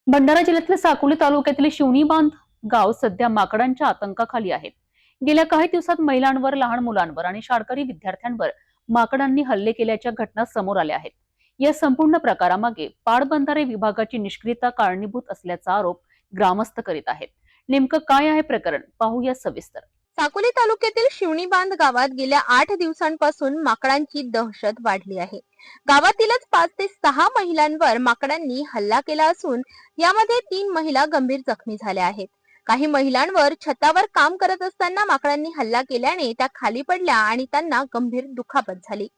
भंडारा जिल्ह्यातील साकोली तालुक्यातील शिवणी बांध गाव सध्या माकडांच्या आतंकाखाली आहेत। गेल्या काही दिवसात महिलांवर, लहान मुलांवर आणि शाळकरी विद्यार्थ्यांवर माकडांनी हल्ले केल्याच्या घटना समोर आल्या आहेत। या संपूर्ण प्रकारामागे पाटबंधारे विभागाची निष्क्रियता कारणीभूत असल्याचा आरोप ग्रामस्थ करीत आहेत। नेमकं काय आहे प्रकरण, पाहूया सविस्तर। साकोली तालुक्यातील शिवणी बांध गावात गेल्या 8 दिवसांपासून माकडांची दहशत वाढली आहे। गावातीलच 5 ते 6 महिलांवर माकडांनी हल्ला केला असून यामध्ये 3 महिला गंभीर जखमी झाल्या आहेत। काही महिलांवर छतावर काम करत असताना माकडांनी हल्ला केल्याने त्या खाली पडल्या आणि त्यांना गंभीर दुखापत झाली।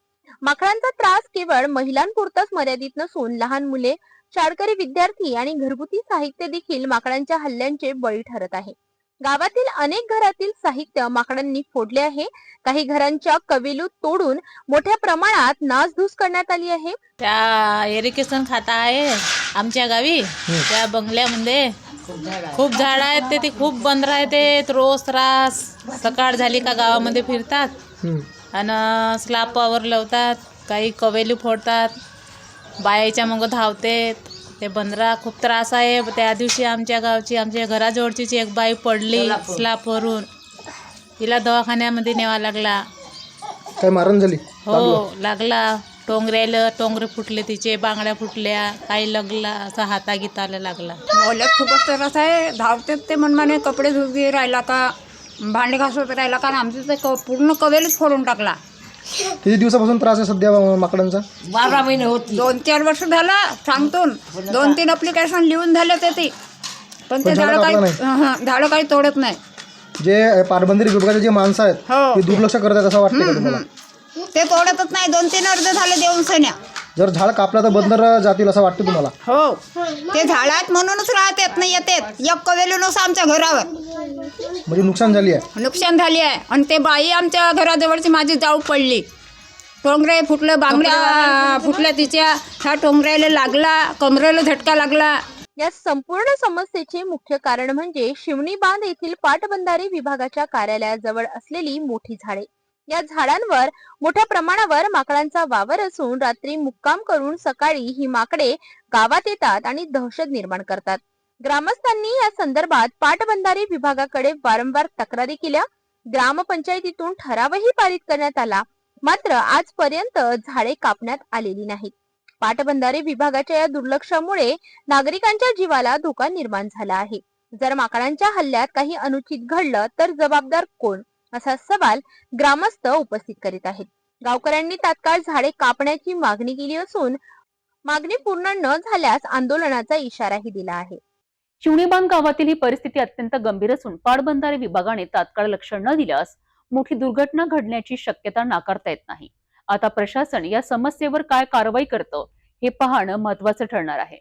माकडांचा त्रास केवळ महिलांपुरताच मर्यादित नसून लहान मुले, शाळकरी विद्यार्थी आणि घरगुती साहित्य देखील माकडांच्या हल्ल्यांचे बळी ठरत आहे। गावातील अनेक घरातील साहित्य माकडांनी फोडले आहे। काही घरांच्या कवेलू तोडून मोठ्या प्रमाणात नासधूस करण्यात आली आहे। त्या इरिगेशन खाता आहे आमच्या गावी, त्या बंगल्यामध्ये खूप झाड आहेत, ते खूप बंद राहते। रोज त्रास, सकाळ झाली का गावामध्ये फिरतात आणि स्लॅपवर लावतात, काही कवेली फोडतात, बायाच्या मग धावते। ते बंदरा खूप त्रास आहे। त्या दिवशी आमच्या गावची, आमच्या घराजवळची एक बाई पडली स्लॅपवरून, तिला दवाखान्यामध्ये न्यावा लागला। काय मारण झाली? हो लागला, टोंगरे फुटले, तिचे बांगड्या फुटल्या, काही लागला, असा हातागीताला लागला। ओल्यात खूपच त्रास आहे। धावतात ते मनमाने, कपडे धुवून राहिला का, भांडे घासत राहिला का, आमचं ते पूर्ण कवेलीच फोडून टाकला। किती दिवसापासून त्रास आहे सध्या माकडांचा? 12 महिने होती, 2-4 वर्ष झाला सांगतून। 2-3 ॲप्लिकेशन लिहून झाले ते, पण ते झाडं काही तोडत नाही। जे पाटबंधारे विभागाचे जे माणसं आहेत ते दुर्लक्ष करत आहेत असं वाटतं का तुम्हाला? ते तोडतच नाही। 2-3 अर्ज झाले देऊन सन्या। जर झाड कापला तर बंदर जातील असं वाटतं तुम्हाला? हो, ते झाडात म्हणूनच राहतात नाही येतात। एक कवेली नसं आमच्या घरावर, म्हणजे नुकसान झाली आहे? नुकसान झाली आहे। आणि ते बाई आमच्या घराजवळची माझी जाऊ पडली, टोंगरे फुटलं, बांगड्या फुटल्या तिच्या, ह्या टोंगऱ्याला लागला, कमरेला झटका लागला। या संपूर्ण समस्येचे मुख्य कारण म्हणजे शिवणी बांध येथील पाटबंधारे विभागाच्या कार्यालयाजवळ असलेली मोठी झाडे। या झाडांवर मोठ्या प्रमाणावर माकडांचा वावर असून रात्री मुक्काम करून सकाळी ही माकडे गावात येतात आणि दहशत निर्माण करतात। ग्रामस्थांनी या संदर्भात पाटबंधारे विभागाकडे वारंवार तक्रारी केल्या। ग्रामपंचायतीतून ठरावही पारित करण्यात आला, मात्र आजपर्यंत झाडे कापण्यात आलेली नाहीत। पाटबंधारे विभागाच्या या दुर्लक्षामुळे नागरिकांच्या जीवाला धोका निर्माण झाला आहे। जर माकडांच्या हल्ल्यात काही अनुचित घडलं तर जबाबदार कोण, असा सवाल ग्रामस्थ उपस्थित करीत आहेत। गावकऱ्यांनी तात्काळ झाडे कापण्याची मागणी केली असून मागणी पूर्ण न झाल्यास आंदोलनाचा इशाराही दिला आहे। शिवणी बांध गावातील ही परिस्थिती अत्यंत गंभीर असून पाटबंधारे विभागाने तात्काळ लक्ष न दिल्यास मोठी दुर्घटना घडण्याची शक्यता नाकारता येत नाही। आता प्रशासन या समस्येवर काय कारवाई करतं हे पाहणं महत्त्वाचं ठरणार आहे।